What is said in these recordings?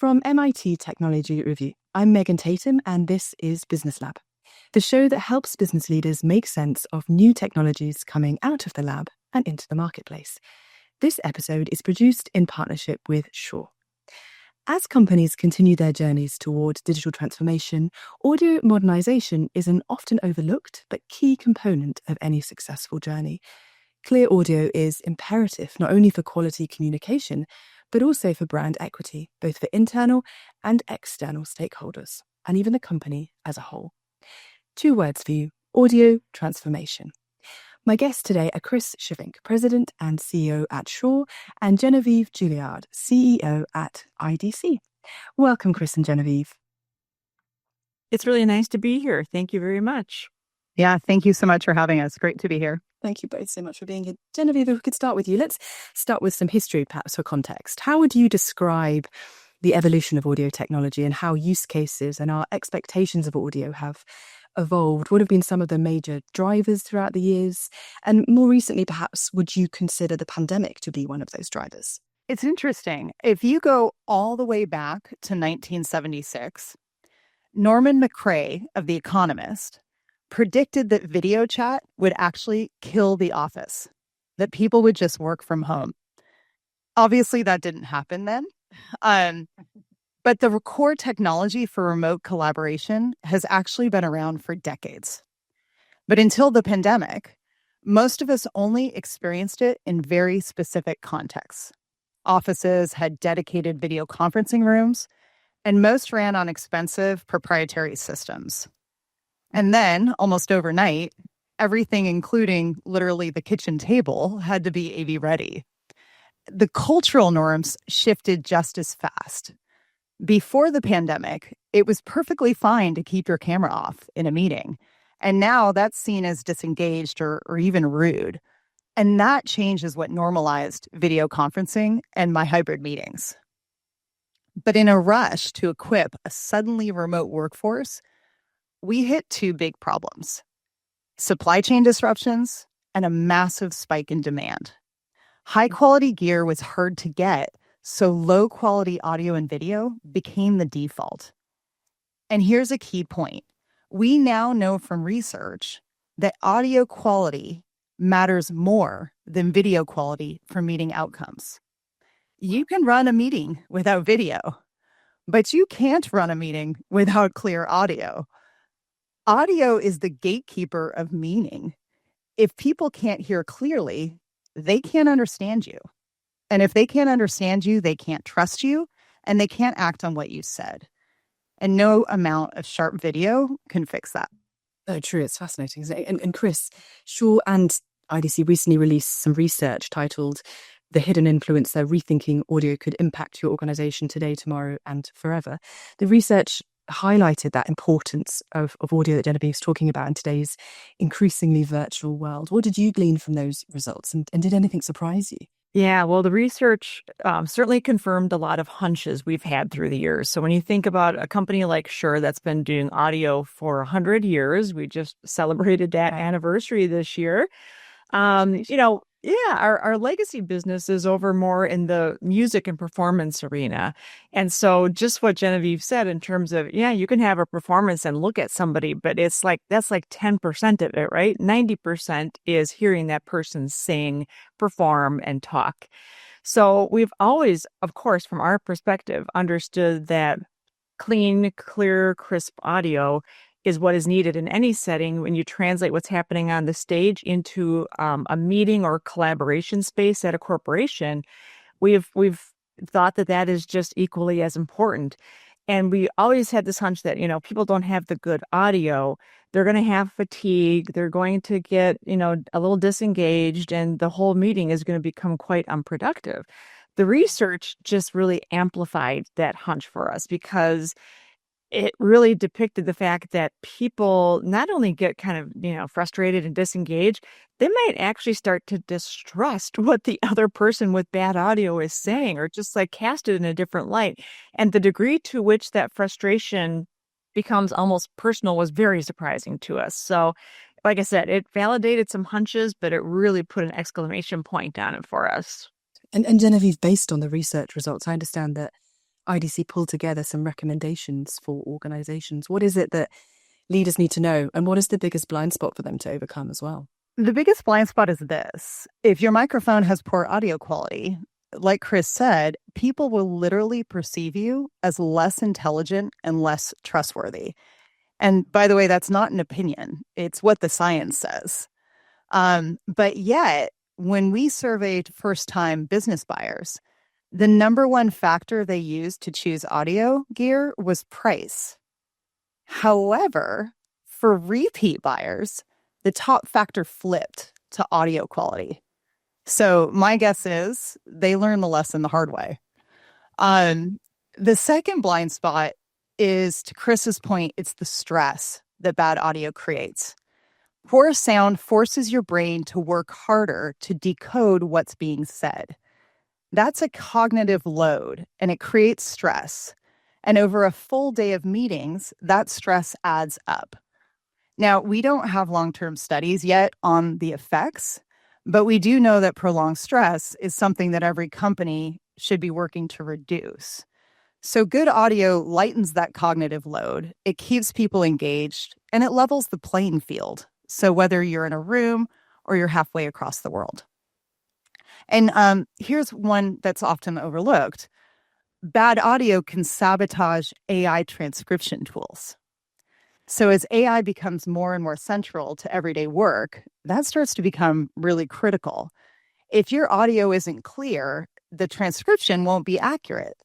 From MIT Technology Review, I'm Megan Tatum, and this is Business Lab, the show that helps business leaders make sense of new technologies coming out of the lab and into the marketplace. This episode is produced in partnership with Shure. As companies continue their journeys towards digital transformation, audio modernization is an often overlooked but key component of any successful journey. Clear audio is imperative not only for quality communication, but also for brand equity, both for internal and external stakeholders, and even the company as a whole. 2 words for you: audio transformation. My guests today are Chris Schyvinck, President and CEO at Shure, and Genevieve Juillard, CEO at IDC. Welcome, Chris and Genevieve. It's really nice to be here. Thank you very much. Yeah, thank you so much for having us. Great to be here. Thank you both so much for being here. Genevieve, if we could start with you. Let's start with some history, perhaps, for context. How would you describe the evolution of audio technology and how use cases and our expectations of audio have evolved? What have been some of the major drivers throughout the years? And more recently, perhaps, would you consider the pandemic to be one of those drivers? It's interesting. If you go all the way back to 1976, Norman McRae of The Economist predicted that video chat would actually kill the office, that people would just work from home. Obviously, that didn't happen then. But the core technology for remote collaboration has actually been around for decades. But until the pandemic, most of us only experienced it in very specific contexts. Offices had dedicated video conferencing rooms, and most ran on expensive proprietary systems. And then, almost overnight, everything, including literally the kitchen table, had to be AV ready. The cultural norms shifted just as fast. Before the pandemic, it was perfectly fine to keep your camera off in a meeting. And now that's seen as disengaged or even rude. And that change is what normalized video conferencing and my hybrid meetings. But in a rush to equip a suddenly remote workforce, we hit 2 big problems: supply chain disruptions and a massive spike in demand. High-quality gear was hard to get, so low-quality audio and video became the default. And here's a key point. We now know from research that audio quality matters more than video quality for meeting outcomes. You can run a meeting without video, but you can't run a meeting without clear audio. Audio is the gatekeeper of meaning. If people can't hear clearly, they can't understand you. And if they can't understand you, they can't trust you, and they can't act on what you said. And no amount of sharp video can fix that. Oh, true. It's fascinating, isn't it? And Chris, Shure and IDC recently released some research titled "The Hidden Influencer: Rethinking Audio Could Impact Your Organization Today, Tomorrow, and Forever." The research highlighted that importance of audio that Genevieve's talking about in today's increasingly virtual world. What did you glean from those results? And did anything surprise you? Yeah, well, the research certainly confirmed a lot of hunches we've had through the years. So when you think about a company like Shure that's been doing audio for 100 years, we just celebrated that anniversary this year. Our legacy business is over more in the music and performance arena. And so just what Genevieve said in terms of, you can have a performance and look at somebody, but it's like, that's like 10% of it, right? 90% is hearing that person sing, perform, and talk. So we've always, of course, from our perspective, understood that clean, clear, crisp audio is what is needed in any setting when you translate what's happening on the stage into a meeting or collaboration space at a corporation. We've thought that is just equally as important. And we always had this hunch that, people don't have the good audio. They're going to have fatigue. They're going to get, a little disengaged, and the whole meeting is going to become quite unproductive. The research just really amplified that hunch for us, because it really depicted the fact that people not only get kind of, frustrated and disengaged, they might actually start to distrust what the other person with bad audio is saying, or just like cast it in a different light. And the degree to which that frustration becomes almost personal was very surprising to us. So, like I said, it validated some hunches, but it really put an exclamation point on it for us. And Genevieve, based on the research results, I understand that IDC pull together some recommendations for organizations? What is it that leaders need to know? And what is the biggest blind spot for them to overcome as well? The biggest blind spot is this. If your microphone has poor audio quality, like Chris said, people will literally perceive you as less intelligent and less trustworthy. And by the way, that's not an opinion. It's what the science says. But yet, when we surveyed first-time business buyers, the number one factor they used to choose audio gear was price. However, for repeat buyers, the top factor flipped to audio quality. So my guess is they learned the lesson the hard way. The second blind spot is, to Chris's point, it's the stress that bad audio creates. Poor sound forces your brain to work harder to decode what's being said. That's a cognitive load, and it creates stress. And over a full day of meetings, that stress adds up. Now, we don't have long-term studies yet on the effects, but we do know that prolonged stress is something that every company should be working to reduce. So good audio lightens that cognitive load, it keeps people engaged, and it levels the playing field. So whether you're in a room or you're halfway across the world. And here's one that's often overlooked. Bad audio can sabotage AI transcription tools. So as AI becomes more and more central to everyday work, that starts to become really critical. If your audio isn't clear, the transcription won't be accurate.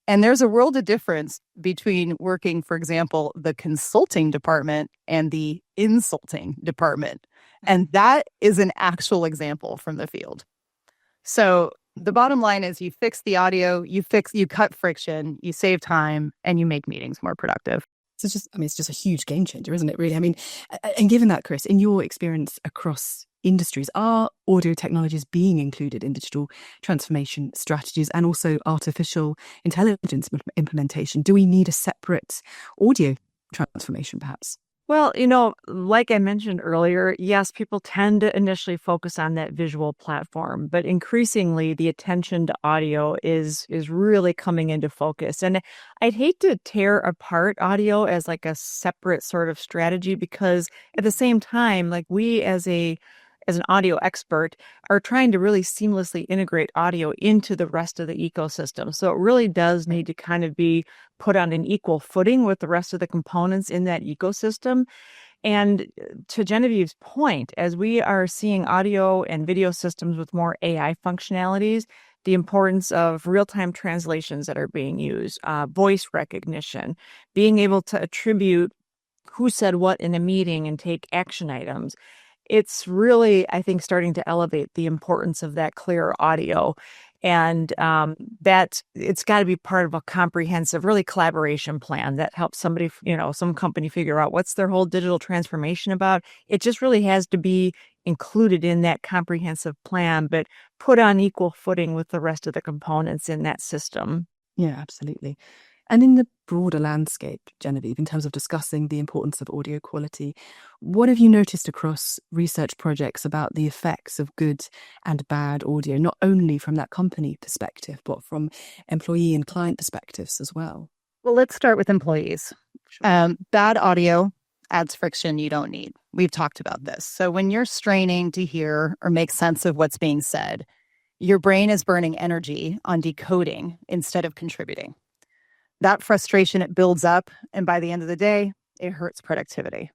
And there's a world of difference between working, for example, the consulting department and the insulting department. And that is an actual example from the field. So the bottom line is you fix the audio, you cut friction, you save time, and you make meetings more productive. So it's just a huge game changer, isn't it, really? I mean, and given that, Chris, in your experience across industries, are audio technologies being included in digital transformation strategies and also artificial intelligence implementation? Do we need a separate audio transformation, perhaps? Well, like I mentioned earlier, yes, people tend to initially focus on that visual platform, but increasingly the attention to audio is really coming into focus. And I'd hate to tear apart audio as like a separate sort of strategy, because at the same time, like we as an audio expert are trying to really seamlessly integrate audio into the rest of the ecosystem. So it really does need to kind of be put on an equal footing with the rest of the components in that ecosystem. And to Genevieve's point, as we are seeing audio and video systems with more AI functionalities, the importance of real-time translations that are being used, voice recognition, being able to attribute who said what in a meeting and take action items. It's really, I think, starting to elevate the importance of that clear audio. And that it's got to be part of a comprehensive, really collaboration plan that helps somebody, some company figure out what's their whole digital transformation about. It just really has to be included in that comprehensive plan, but put on equal footing with the rest of the components in that system. Yeah, absolutely. And in the broader landscape, Genevieve, in terms of discussing the importance of audio quality, what have you noticed across research projects about the effects of good and bad audio, not only from that company perspective, but from employee and client perspectives as well? Well, let's start with employees. Sure. Bad audio adds friction you don't need. We've talked about this. So when you're straining to hear or make sense of what's being said, your brain is burning energy on decoding instead of contributing. That frustration, it builds up, and by the end of the day, it hurts productivity.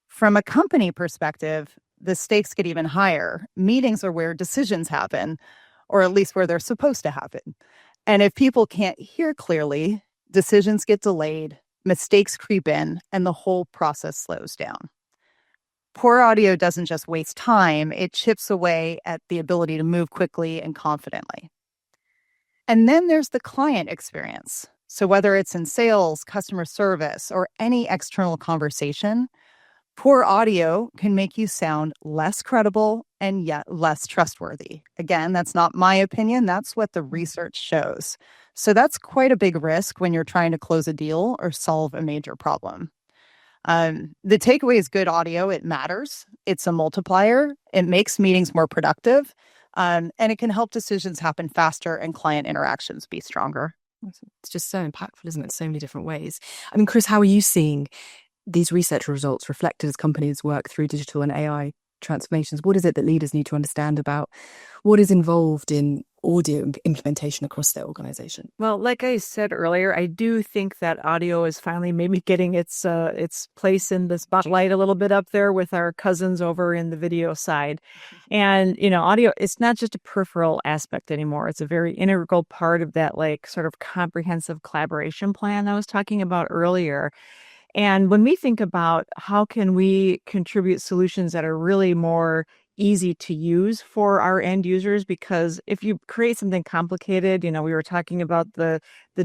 From a company perspective, the stakes get even higher. Meetings are where decisions happen, or at least where they're supposed to happen. And if people can't hear clearly, decisions get delayed, mistakes creep in, and the whole process slows down. Poor audio doesn't just waste time, it chips away at the ability to move quickly and confidently. And then there's the client experience. So whether it's in sales, customer service, or any external conversation, poor audio can make you sound less credible and yet less trustworthy. Again, that's not my opinion. That's what the research shows. So that's quite a big risk when you're trying to close a deal or solve a major problem. The takeaway is good audio. It matters. It's a multiplier. It makes meetings more productive. And it can help decisions happen faster and client interactions be stronger. It's just so impactful, isn't it? So many different ways. I mean, Chris, how are you seeing these research results reflected as companies work through digital and AI transformations? What is it that leaders need to understand about what is involved in audio implementation across their organization? Well, like I said earlier, I do think that audio is finally maybe getting its place in the spotlight a little bit up there with our cousins over in the video side. And, audio, it's not just a peripheral aspect anymore. It's a very integral part of that like sort of comprehensive collaboration plan I was talking about earlier. And when we think about how can we contribute solutions that are really more easy to use for our end users, because if you create something complicated, we were talking about the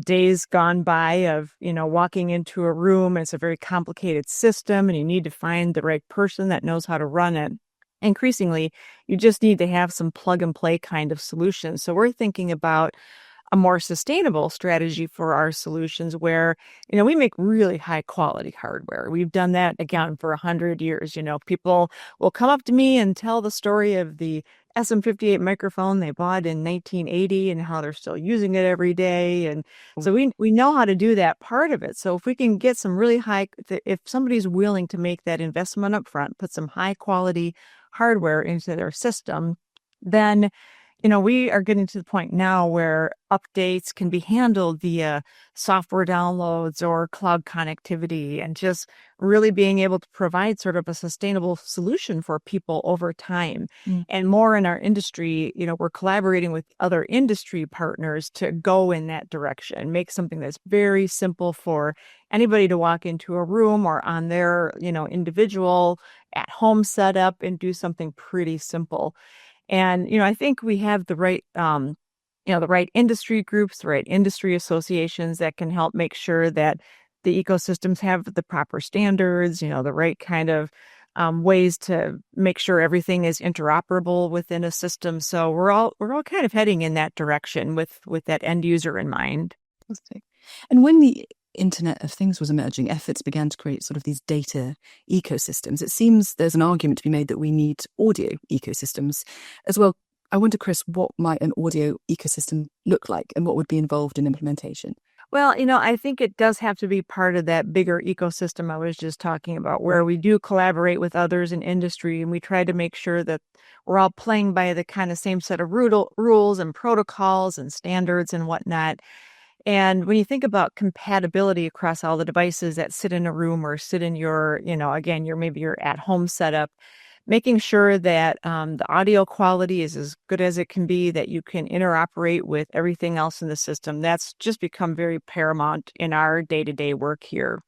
days gone by of, walking into a room and it's a very complicated system and you need to find the right person that knows how to run it. Increasingly, you just need to have some plug and play kind of solutions. So we're thinking about a more sustainable strategy for our solutions where, we make really high quality hardware. We've done that again for 100 years. People will come up to me and tell the story of the SM58 microphone they bought in 1980 and how they're still using it every day. And so we know how to do that part of it. So if we can get some really if somebody's willing to make that investment up front, put some high quality hardware into their system, then we are getting to the point now where updates can be handled via software downloads or cloud connectivity, and just really being able to provide sort of a sustainable solution for people over time. And more in our industry, we're collaborating with other industry partners to go in that direction, make something that's very simple for anybody to walk into a room or on their, individual at home setup and do something pretty simple. And, I think we have the right, the right industry groups, the right industry associations that can help make sure that the ecosystems have the proper standards, the right kind of ways to make sure everything is interoperable within a system. So we're all kind of heading in that direction with that end user in mind. And when the Internet of Things was emerging, efforts began to create sort of these data ecosystems. It seems there's an argument to be made that we need audio ecosystems as well. I wonder, Chris, what might an audio ecosystem look like and what would be involved in implementation? Well, I think it does have to be part of that bigger ecosystem I was just talking about, where we do collaborate with others in industry and we try to make sure that we're all playing by the kind of same set of rules and protocols and standards and whatnot. And when you think about compatibility across all the devices that sit in a room or sit in your, again, maybe your at-home setup, making sure that the audio quality is as good as it can be, that you can interoperate with everything else in the system, that's just become very paramount in our day-to-day work here.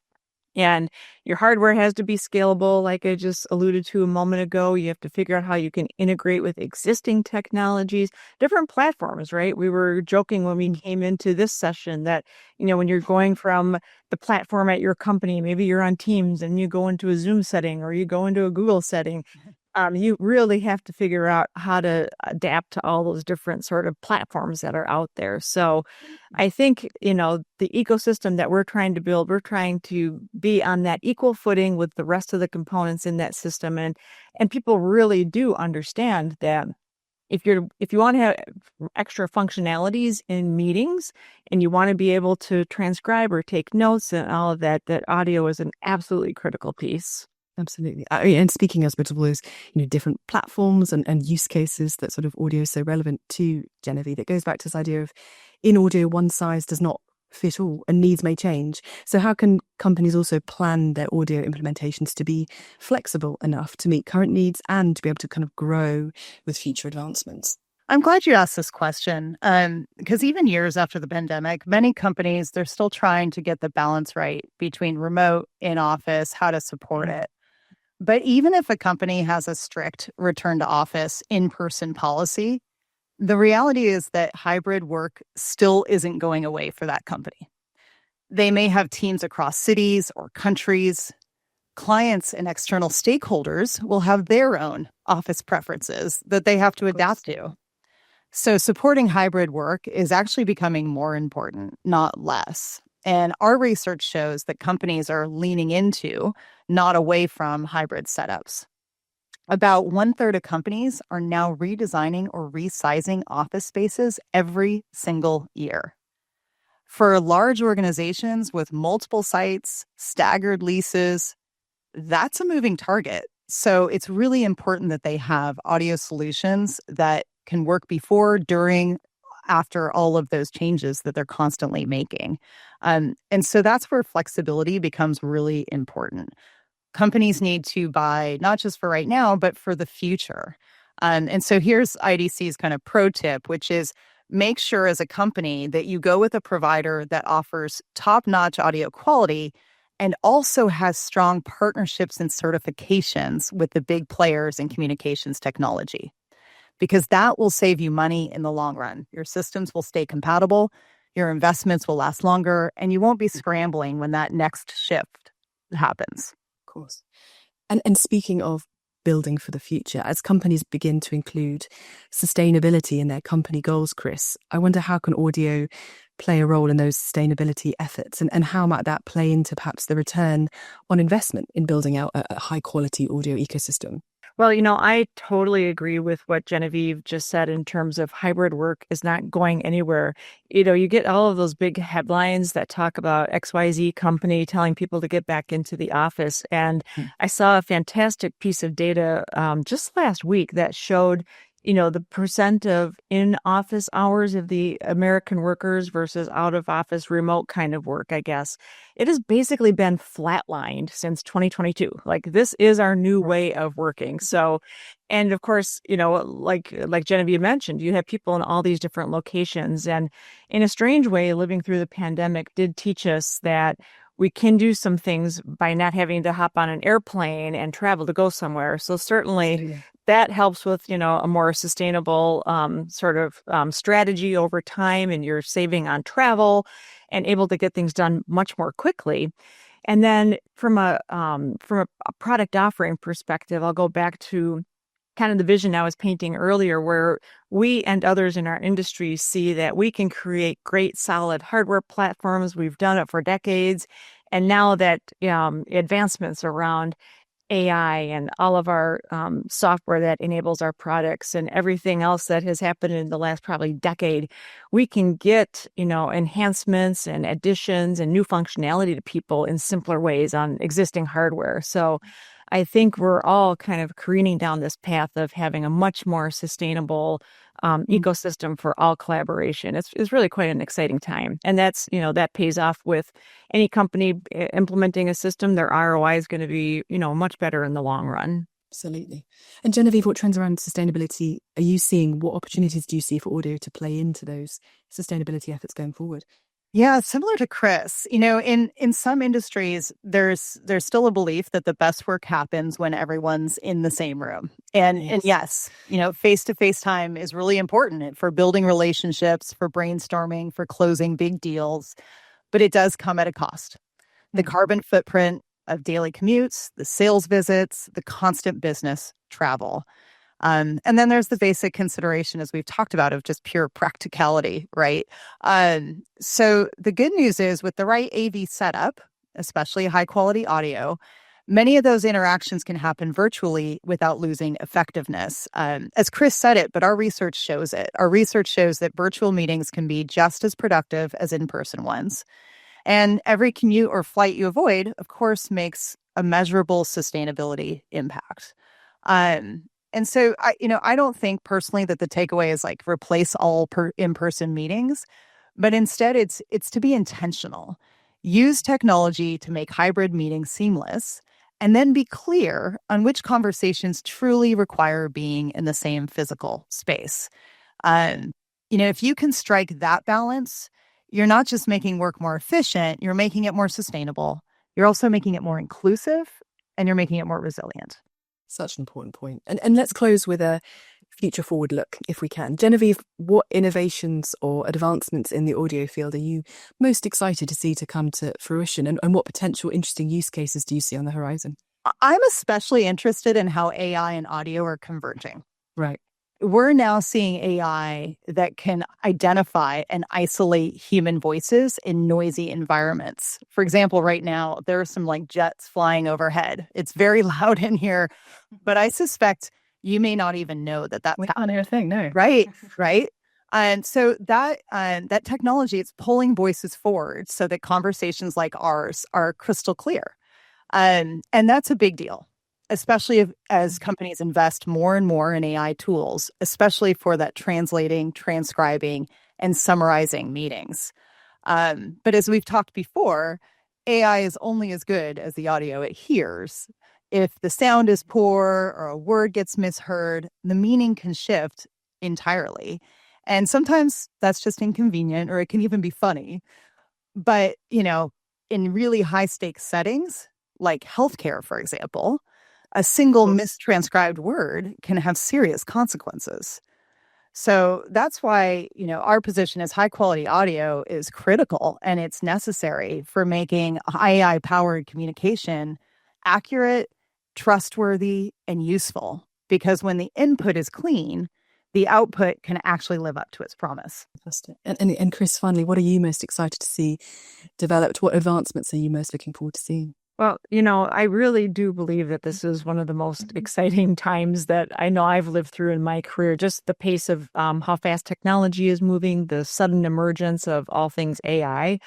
And your hardware has to be scalable, like I just alluded to a moment ago. You have to figure out how you can integrate with existing technologies, different platforms, right? We were joking when we came into this session that, when you're going from the platform at your company, maybe you're on Teams and you go into a Zoom setting or you go into a Google setting, you really have to figure out how to adapt to all those different sort of platforms that are out there. So I think, the ecosystem that we're trying to build, we're trying to be on that equal footing with the rest of the components in that system. And people really do understand that if you want to have extra functionalities in meetings and you want to be able to transcribe or take notes and all of that, that audio is an absolutely critical piece. Absolutely. And speaking, I suppose, of all those, different platforms and use cases that sort of audio is so relevant to, Genevieve, it goes back to this idea of in audio, one size does not fit all and needs may change. So how can companies also plan their audio implementations to be flexible enough to meet current needs and to be able to kind of grow with future advancements? I'm glad you asked this question because even years after the pandemic, many companies, they're still trying to get the balance right between remote, in-office, how to support it. But even if a company has a strict return to office in-person policy, the reality is that hybrid work still isn't going away for that company. They may have teams across cities or countries. Clients and external stakeholders will have their own office preferences that they have to adapt to. So supporting hybrid work is actually becoming more important, not less. And our research shows that companies are leaning into, not away from, hybrid setups. About 1/3 of companies are now redesigning or resizing office spaces every single year. For large organizations with multiple sites, staggered leases, that's a moving target. So it's really important that they have audio solutions that can work before, during, after all of those changes that they're constantly making. And so that's where flexibility becomes really important. Companies need to buy not just for right now, but for the future. And so here's IDC's kind of pro tip, which is make sure as a company that you go with a provider that offers top-notch audio quality and also has strong partnerships and certifications with the big players in communications technology, because that will save you money in the long run. Your systems will stay compatible, your investments will last longer, and you won't be scrambling when that next shift happens. Of course. And speaking of building for the future, as companies begin to include sustainability in their company goals, Chris, I wonder how can audio play a role in those sustainability efforts, and how might that play into perhaps the return on investment in building out a high quality audio ecosystem? Well, I totally agree with what Genevieve just said in terms of hybrid work is not going anywhere. You get all of those big headlines that talk about XYZ company telling people to get back into the office. And I saw a fantastic piece of data just last week that showed the percent of in-office hours of the American workers versus out-of-office remote kind of work, I guess. It has basically been flatlined since 2022. Like, this is our new way of working. So, and of course, like Genevieve mentioned, you have people in all these different locations. And in a strange way, living through the pandemic did teach us that we can do some things by not having to hop on an airplane and travel to go somewhere. So certainly that helps with, a more sustainable strategy over time, and you're saving on travel and able to get things done much more quickly. And then from a product offering perspective, I'll go back to kind of the vision I was painting earlier, where we and others in our industry see that we can create great, solid hardware platforms. We've done it for decades. And now that advancements around AI and all of our software that enables our products and everything else that has happened in the last probably decade, we can get, enhancements and additions and new functionality to people in simpler ways on existing hardware. So I think we're all kind of careening down this path of having a much more sustainable ecosystem for all collaboration. It's really quite an exciting time. And that's, that pays off with any company implementing a system. Their ROI is going to be, much better in the long run. Absolutely. And Genevieve, what trends around sustainability are you seeing? What opportunities do you see for audio to play into those sustainability efforts going forward? Yeah, similar to Chris, in some industries, there's still a belief that the best work happens when everyone's in the same room. And yes, face-to-face time is really important for building relationships, for brainstorming, for closing big deals, but it does come at a cost. The carbon footprint of daily commutes, the sales visits, the constant business travel. And then there's the basic consideration, as we've talked about, of just pure practicality, right? So the good news is with the right AV setup, especially high quality audio, many of those interactions can happen virtually without losing effectiveness. As Chris said it, but our research shows it. Our research shows that virtual meetings can be just as productive as in-person ones. And every commute or flight you avoid, of course, makes a measurable sustainability impact. And so, I don't think personally that the takeaway is like replace all in-person meetings, but instead it's to be intentional. Use technology to make hybrid meetings seamless, and then be clear on which conversations truly require being in the same physical space. If you can strike that balance, you're not just making work more efficient, you're making it more sustainable. You're also making it more inclusive, and you're making it more resilient. Such an important point. And let's close with a future forward look, if we can. Genevieve, what innovations or advancements in the audio field are you most excited to see to come to fruition? And what potential interesting use cases do you see on the horizon? I'm especially interested in how AI and audio are converging. Right. We're now seeing AI that can identify and isolate human voices in noisy environments. For example, right now, there are some jets flying overhead. It's very loud in here, but I suspect you may not even know that we can't hear a thing, no. Right. And so that technology, it's pulling voices forward so that conversations like ours are crystal clear. And that's a big deal, especially as companies invest more and more in AI tools, especially for that translating, transcribing, and summarizing meetings. But as we've talked before, AI is only as good as the audio it hears. If the sound is poor or a word gets misheard, the meaning can shift entirely. And sometimes that's just inconvenient, or it can even be funny. But, in really high stakes settings, like healthcare, for example, a single mistranscribed word can have serious consequences. So that's why, our position as high quality audio is critical, and it's necessary for making AI powered communication accurate, trustworthy, and useful. Because when the input is clean, the output can actually live up to its promise. Fantastic. And Chris, finally, what are you most excited to see developed? What advancements are you most looking forward to seeing? Well, I really do believe that this is one of the most exciting times that I know I've lived through in my career. Just the pace of how fast technology is moving, the sudden emergence of all things AI.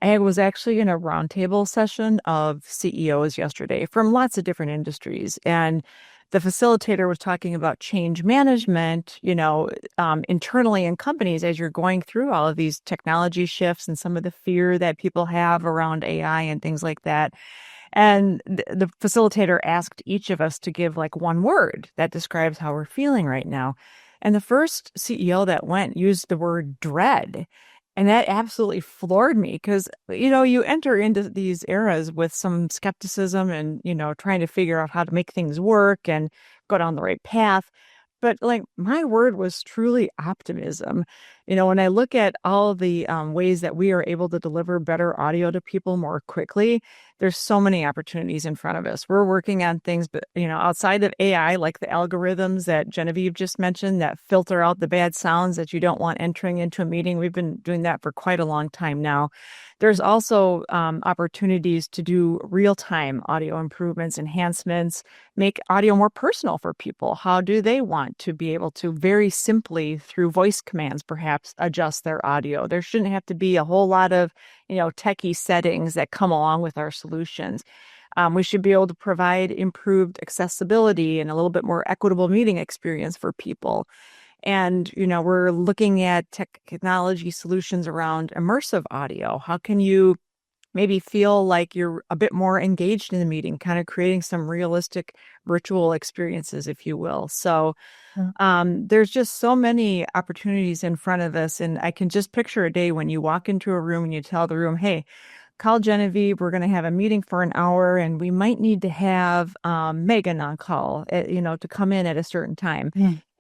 I was actually in a roundtable session of CEOs yesterday from lots of different industries. And the facilitator was talking about change management, internally in companies as you're going through all of these technology shifts and some of the fear that people have around AI and things like that. And the facilitator asked each of us to give like one word that describes how we're feeling right now. And the first CEO that went used the word dread. And that absolutely floored me because, you enter into these eras with some skepticism and, trying to figure out how to make things work and go down the right path. But like my word was truly optimism. When I look at all the ways that we are able to deliver better audio to people more quickly, there's so many opportunities in front of us. We're working on things, but outside of AI, like the algorithms that Genevieve just mentioned that filter out the bad sounds that you don't want entering into a meeting. We've been doing that for quite a long time now. There's also opportunities to do real-time audio improvements, enhancements, make audio more personal for people. How do they want to be able to very simply, through voice commands, perhaps adjust their audio? There shouldn't have to be a whole lot of, techie settings that come along with our solutions. We should be able to provide improved accessibility and a little bit more equitable meeting experience for people. And, we're looking at technology solutions around immersive audio. How can you maybe feel like you're a bit more engaged in the meeting, kind of creating some realistic virtual experiences, if you will. So there's just so many opportunities in front of us. And I can just picture a day when you walk into a room and you tell the room, hey, call Genevieve, we're going to have a meeting for an hour and we might need to have Megan on call, to come in at a certain time.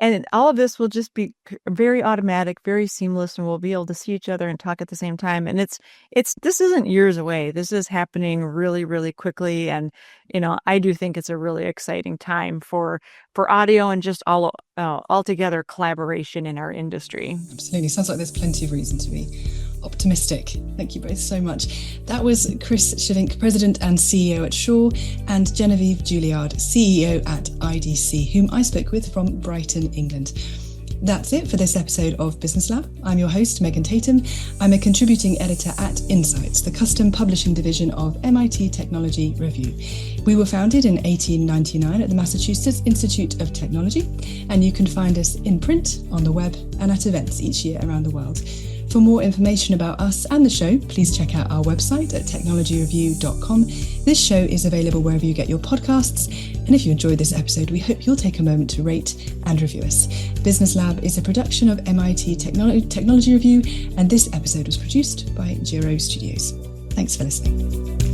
And all of this will just be very automatic, very seamless, and we'll be able to see each other and talk at the same time. And this isn't years away. This is happening really, really quickly. And, I do think it's a really exciting time for audio and just altogether collaboration in our industry. Absolutely. Sounds like there's plenty of reason to be optimistic. Thank you both so much. That was Chris Schyvinck, President and CEO at Shure, and Genevieve Juillard, CEO at IDC, whom I spoke with from Brighton, England. That's it for this episode of Business Lab. I'm your host, Megan Tatum. I'm a contributing editor at Insights, the custom publishing division of MIT Technology Review. We were founded in 1899 at the Massachusetts Institute of Technology, and you can find us in print, on the web, and at events each year around the world. For more information about us and the show, please check out our website at technologyreview.com. This show is available wherever you get your podcasts. And if you enjoyed this episode, we hope you'll take a moment to rate and review us. Business Lab is a production of MIT Technology Review, and this episode was produced by Giro Studios. Thanks for listening.